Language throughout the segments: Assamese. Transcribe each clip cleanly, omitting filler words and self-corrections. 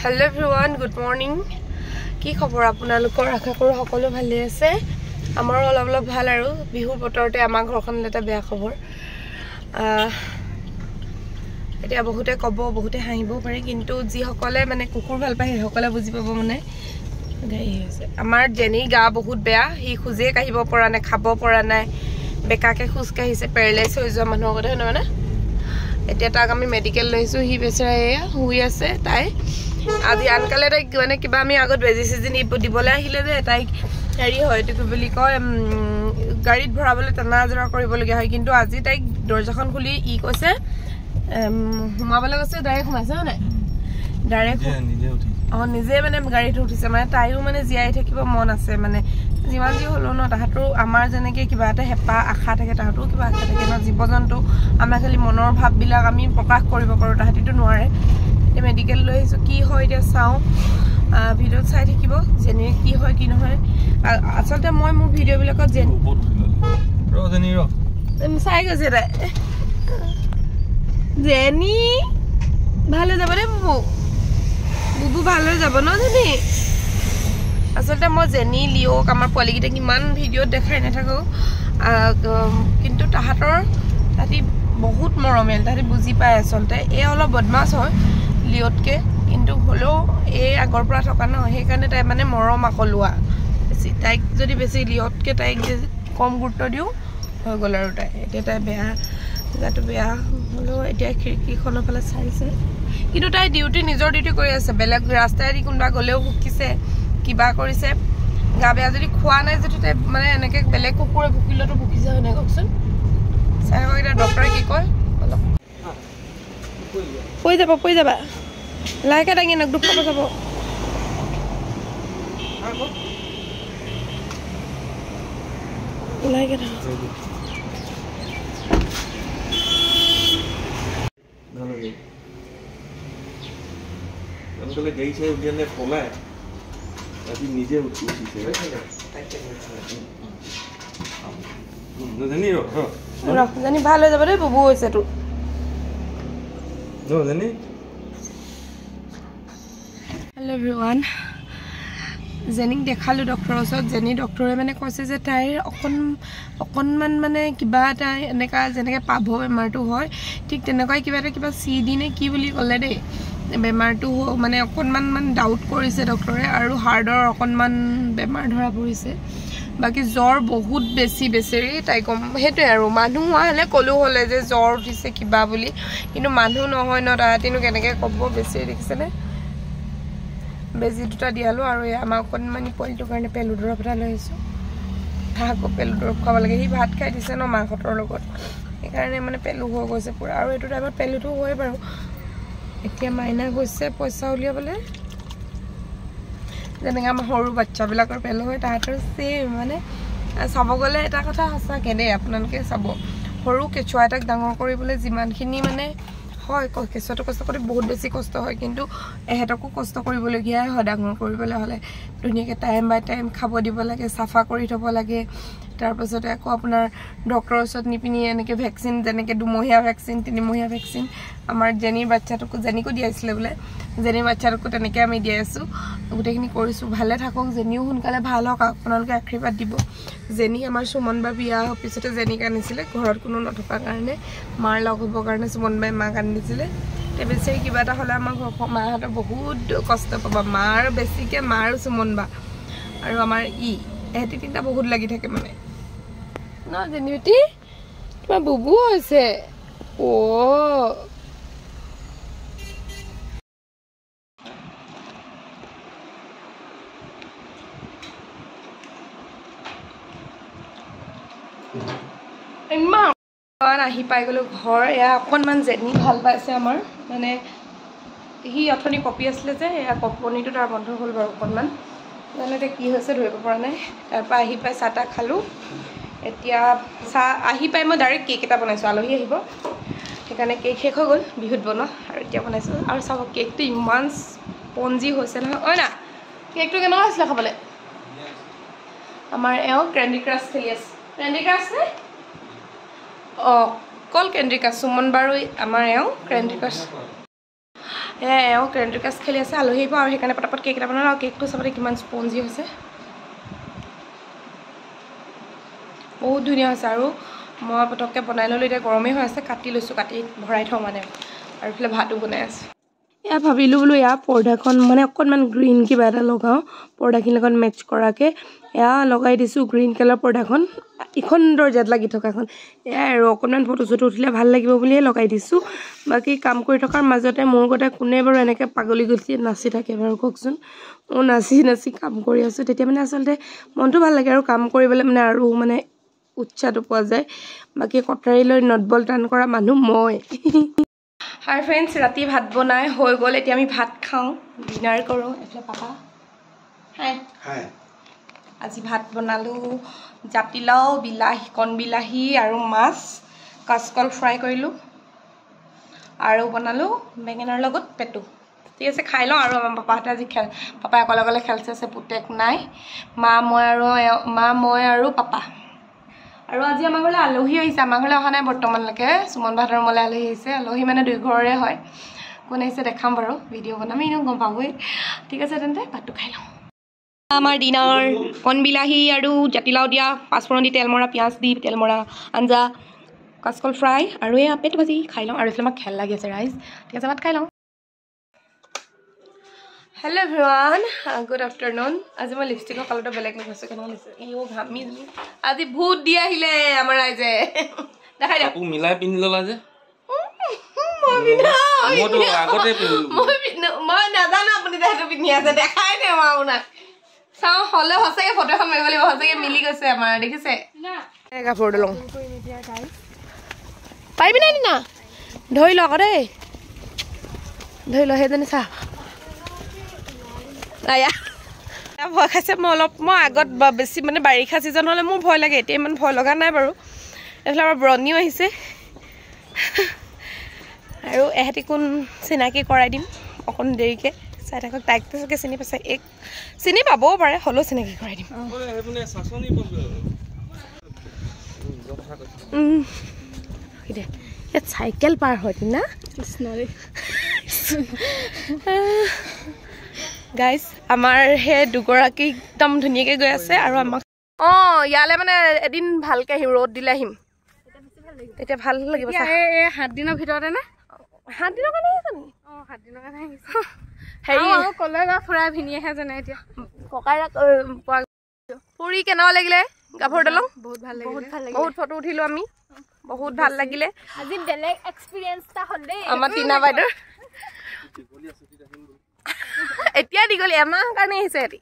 Hello everyone, good morning. কি খবৰ আপোনালোকৰ আশা কৰো সকলো ভালে আছে আমাৰ অলপ ভাল আৰু বিহুৰ বতৰতে আমাৰ ঘৰখনলৈ এটা বেয়া খবৰ এতিয়া বহুতে কব বহুতে হাঁহিব পাৰে কিন্তু যি সকলে মানে কুকুৰ ভাল পায় সকলে বুজি পাব মানে গাই আছে আমাৰ জেনি গা বহুত বেয়া হি খুজে কাহিব পৰা নাই খাব পৰা নাই বেকাকে খুজ কাহিছে পেৰালাইজ হৈ যোৱা মানুহৰ কথা হয় না এতিয়া তাক আমি মেডিকেল লৈছো হি বেচৰা হুই আছে তাই আজি আনকালে তাই মানে কিবা আমি আগত বেজি সিজন দিবলৈ আহিলে যে তাই হেৰি হয় এটো কি বুলি কয় গাড়ীত ভৰাবলৈ টানা জৰা কৰিবলগীয়া হয় কিন্তু আজি তাই দৰজাখন খুলি ই কৈছে হুমাবলৈ গৈছে ডাইৰেক্ট সোমাইছে না ডাইৰেক্ট নিজে উঠি নিজে মানে গাড়ীত উঠিছে মানে তাইও মানে জীয়াই থাকিব মন আছে মানে যিমান যি হলো ন তাহাঁতো আমাৰ যেনেকে কিবা এটা হেপা আশা থাকে তাহাঁতো কিবা আশা থাকে ন জীৱ-জন্তু আমাৰ খালি মনৰ ভাববিলাক আমি প্ৰকাশ কৰিব পাৰো তাহাঁতিটো নোৱাৰে মেডিকেল লৈ আহিছো কি হয় এতিয়া চাওঁ ভিডিঅ'ত চাই থাকিব যেনে কি হয় কি নহয় আচলতে মই মোৰ ভিডিঅ'বিলাকত যেনি চাই গৈছে তাই যেনি ভালে যাব দে বুবু ভালে যাব ন যেনি আচলতে মই যেনি লিঅ'ক আমাৰ পোৱালিকেইটা কিমান ভিডিঅ'ত দেখাই নাথাকো কিন্তু তাহাঁতি বহুত মৰমেল তাহাঁতি বুজি পায় আচলতে এই অলপ বদমাছ হয় লিঅ'তকে কিন্তু হলেও এই আগৰ পৰা থকা ন সেইকাৰণে তাই মানে মৰম আকলোৱা বেছি তাইক যদি বেছি লিঅ'তকে তাইক কম গুৰুত্ব দিওঁ হৈ গ'ল আৰু তাই এতিয়া তাই বেয়া গাটো বেয়া হলেও এতিয়া খিৰিকীখনৰ ফালে চাইছে কিন্তু তাই নিজৰ ডিউটি কৰি আছে বেলেগ ৰাস্তাইদি কোনোবা গ'লেও ভুকিছে কিবা কৰিছে গা বেয়া যদি খোৱা নাই যদি তাই মানে এনেকে বেলেগ কুকুৰে ভুকিলেতো ভুকিছে হয় নাই কওকচোন চাই এতিয়া ডক্টৰে কি কয় অলপ পৰি যাবা লাইকে দাঙি নক দুখ পাব যাব লাইকে নিজে উঠিছে জানি ভাল হৈ যাব দেই বুবু হৈছে তোৰ হেল্ল' এভৰিৱান জেনিক দেখালোঁ ডক্টৰৰ ওচৰত জেনি ডক্টৰে মানে কৈছে যে তাইৰ অকণমান মানে কিবা এটা এনেকুৱা যেনেকৈ পাভ বেমাৰটো হয় ঠিক তেনেকুৱাই কিবা CD নে কি বুলি ক'লে দেই বেমাৰটো মানে অকণমান মানে ডাউট কৰিছে ডক্টৰে আৰু হাৰ্টৰ অকণমান বেমাৰ ধৰা পৰিছে বাকী জ্বৰ বহুত বেছি তাই কম সেইটোৱে আৰু মানুহ হোৱা হ'লে ক'লেও হ'লে যে জ্বৰ উঠিছে কিবা বুলি কিন্তু মানুহ নহয় ন তাহাঁতিনো কেনেকৈ ক'ব বেছি দেখিছেনে বেজি দুটা দিয়ালোঁ আৰু আমাৰ অকণমানি পোৱালিটোৰ কাৰণে পেলু দৰৱ এটা লৈ আহিছোঁ আকৌ পেলু দৰৱ খুৱাব লাগে সি ভাত খাই দিছে ন মাকহঁতৰ লগত সেইকাৰণে মানে পেলু হৈ গৈছে পূৰা আৰু এইটো টাইমত পেলুটো হয় বাৰু এতিয়া মাইনা গৈছে পইচা উলিয়াবলৈ যেনেকৈ আমাৰ সৰু বাচ্চাবিলাকৰ পেলু হয় তাহাঁতৰ চেম মানে চাব গ'লে এটা কথা সঁচাকৈ দেই আপোনালোকে চাব সৰু কেঁচুৱা এটাক ডাঙৰ কৰিবলৈ যিমানখিনি মানে হয় কেঁচুৱাটো কষ্ট কৰি বহুত বেছি কষ্ট হয় কিন্তু এহেঁতকো কষ্ট কৰিবলগীয়াই হয় ডাঙৰ কৰিবলৈ হ'লে ধুনীয়াকৈ টাইম বাই টাইম খাব দিব লাগে চাফা কৰি থ'ব লাগে তাৰপাছতে আকৌ আপোনাৰ ডক্টৰৰ ওচৰত নিপিনি এনেকৈ ভেকচিন যেনেকৈ 2 মহীয়া ভেকচিন 3 মহীয়া ভেকচিন আমাৰ জেনিৰ বাচ্চাটোকো জেনিকো দিয়াইছিলে বোলে জেনিৰ বাচ্চাটোকো তেনেকৈ আমি দিয়াই আছোঁ গোটেইখিনি কৰিছোঁ ভালে থাকক জেনিও সোনকালে ভাল হওক আপোনালোকে আশীৰ্বাদ দিব জেনি আমাৰ সুমন বা বিয়া হোৱাৰ পিছতে জেনিক আনিছিলে ঘৰত কোনো নথকাৰ কাৰণে মাৰ লগ হ'বৰ কাৰণে সুমন বাই মাক আনিছিলে তে বেছি কিবা এটা হ'লে আমাৰ ঘৰ মাহঁতৰ বহুত কষ্ট পাব মাৰ বেছিকৈ মাৰ সুমন বা আৰু আমাৰ এহেঁতি তিনিটা বহুত লাগি থাকে মানে ন জেনিবেটি তোমাৰ বুবু হৈছে ইমান আহি পাই গ'লোঁ ঘৰ এয়া অকণমান জেনি ভাল পাইছে আমাৰ মানে সি অথনি কপি আছিলে যে এয়া কপনিটো তাৰ বন্ধ হ'ল বাৰু অকণমান জানো এতিয়া কি হৈছে ধৰিব পৰা নাই তাৰপৰা আহি পাই চাহ তাহ খালোঁ এতিয়া চাহ আহি পাই মই ডাইৰেক্ট কেক এটা বনাইছোঁ আলহী আহিব সেইকাৰণে কেক শেষ হৈ গ'ল বিহুত বনোৱা আৰু এতিয়া বনাইছোঁ আৰু চাব কেকটো ইমান স্পঞ্জি হৈছে নহয় হয় না কেকটো কেনেকুৱা হৈছিলে খাবলৈ আমাৰ কেণ্ডি ক্ৰাছ খেলি আছে কেণ্ডি ক্ৰাছ নে অকল কেণ্ডি ক্ৰাছ সুমন বাৰু আমাৰ কেণ্ডি ক্ৰাছ এওঁ কেণ্ডি ক্ৰাছ খেলি আছে আলহী আহিব আৰু সেইকাৰণে পটাপট কেক এটা বনালোঁ আৰু কেকটো চাবলৈ কিমান স্পঞ্জি হৈছে বহুত ধুনীয়া হৈছে আৰু মই পটককৈ বনাই ল'লোঁ এতিয়া গৰমেই হৈ আছে কাটি লৈছোঁ কাটি ভৰাই থওঁ মানে আৰু এইফালে ভাতো বনাই আছোঁ এয়া ভাবিলোঁ বোলো ইয়াৰ পৰ্দাখন মানে অকণমান গ্ৰীণ কিবা এটা লগাওঁ পৰ্দাখিনিৰ লগত মেটচ কৰাকৈ এয়া লগাই দিছোঁ গ্ৰীণ কালাৰ পৰ্দাখন ইখন দৰ্জাত লাগি থকাখন এয়াই আৰু অকণমান ফটো চটো উঠিলে ভাল লাগিব বুলিয়ে লগাই দিছোঁ বাকী কাম কৰি থকাৰ মাজতে মোৰ গতে কোনে বাৰু এনেকৈ পাগলী গুচি নাচি থাকে বাৰু কওকচোন মই নাচি নাচি কাম কৰি আছোঁ তেতিয়া মানে আচলতে মনটো ভাল লাগে আৰু কাম কৰিবলৈ মানে আৰু মানে উৎসাহটো পোৱা যায় বাকী কটাৰী লৈ নটবল টান কৰা মানুহ মই হাই ফ্ৰেণ্ডছ ৰাতি ভাত বনাই হৈ গ'ল এতিয়া আমি ভাত খাওঁ ডিনাৰ কৰোঁ এইফালে পাপা হাই আজি ভাত বনালোঁ জাতিলাও বিলাহী কণ বিলাহী আৰু মাছ কাচকল ফ্ৰাই কৰিলোঁ আৰু বনালোঁ বেঙেনাৰ লগত পেটু ঠিক আছে খাই লওঁ আৰু আমাৰ পাপাহঁতে আজি পাপাই অকলে অকলে খেলছে আছে পুতেক নাই মা মই আৰু পাপা আৰু আজি আমাৰ ঘৰলৈ আলহী আহিছে আমাৰ ঘৰলৈ অহা নাই বৰ্তমানলৈকে সুমন বাহঁতৰ ৰুমলৈ আলহী আহিছে আলহী মানে 2 ঘৰৰে হয় কোন আহিছে দেখাম বাৰু ভিডিঅ' বনাম এনেও গম পাবই ঠিক আছে তেন্তে ভাতটো খাই লওঁ আমাৰ ডিনাৰ কণ বিলাহী আৰু জাতিলাও দিয়া পাঁচফোৰণ দি তেল মৰা পিঁয়াজ দি তেল মৰা আঞ্জা কাচকল ফ্ৰাই আৰু এই পেট ভাজি খাই লওঁ আৰু এইফালে আমাক খেল লাগি আছে ৰাইজ ঠিক আছে ভাত খাই লওঁ হেল্ল' এভৰিৱান গুড আফটাৰনুন আজি মই লিপষ্টিকৰ কালাৰটো বেলেগ লগাইছোঁ কেনেকুৱা লাগিছে ইও ঘামি আজি ভূত দি আহিলে আমাৰ ৰাইজে দেখাই দিয়ক মিলাই পিন্ধি ল'লা যে মই নাজানো আপুনি সেইটো পিন্ধি আছে দেখাই দিওঁ আপোনাক চাওঁ হ'লেও সঁচাকৈ ফটো এখন মাৰিব লাগিব সঁচাকৈ মিলি গৈছে আমাৰ দেখিছে কাপোৰটো লওঁ পাৰিবি নাই দিনা ধৰি ল আকৌ দেই ধৰি ল সেইজনী চা ভয় খাইছে মই আগত বেছি মানে বাৰিষা ছিজন হ'লে মোৰ ভয় লাগে এতিয়া ইমান ভয় লগা নাই বাৰু এইফালে আমাৰ ব্ৰণীও আহিছে আৰু এহেঁতি কোন চিনাকি কৰাই দিম অকণ দেৰিকৈ চাই থাকক তাইকটো চাগে চিনি পাইছে চিনি পাবও পাৰে হ'লেও চিনাকি কৰাই দিম ইয়াত চাইকেল পাৰ হয় না গাইজ আমাৰ সেই 2 গৰাকী একদম ধুনীয়াকৈ গৈ আছে আৰু আমাক ইয়ালৈ মানে এদিন ভালকৈ আহিম ৰ'দ দিলে আহিম তেতিয়া ভাল লাগিব 7 দিনৰ ভিতৰতে নে 7 দিনৰ কাৰণে আহিছে নি 7 দিনৰ কাৰণে আহিছে হেৰি কলৈ গা ফুৰাই ভিনিয়েহে জানে এতিয়া ককাই ফুৰি কেনেকুৱা লাগিলে গাভৰু দলং বহুত ভাল লাগিলে বহুত ফটো উঠিলোঁ আমি বহুত ভাল লাগিলে আজি বেলেগ এক্সপিৰিয়েঞ্চ এটা হ'ল দেই আমাৰ টিনা বাইদেউৰ এতিয়া দীঘলী এমাহ কাৰণে আহিছে এটি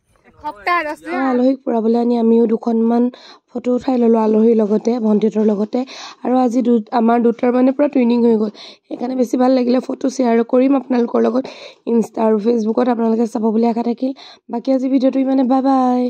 আলহীক ফুৰাবলৈ আনি আমিও 2খনমান ফটো উঠাই ল'লোঁ আলহীৰ লগতে ভণ্টিহঁতৰ লগতে আৰু আজি আমাৰ দুটাৰ মানে পূৰা টুইনিং হৈ গ'ল সেইকাৰণে বেছি ভাল লাগিলে ফটো শ্বেয়াৰ কৰিম আপোনালোকৰ লগত ইনষ্টা আৰু ফেচবুকত আপোনালোকে চাব বুলি আশা থাকিল বাকী আজি ভিডিঅ'টো ইমানে বাই বাই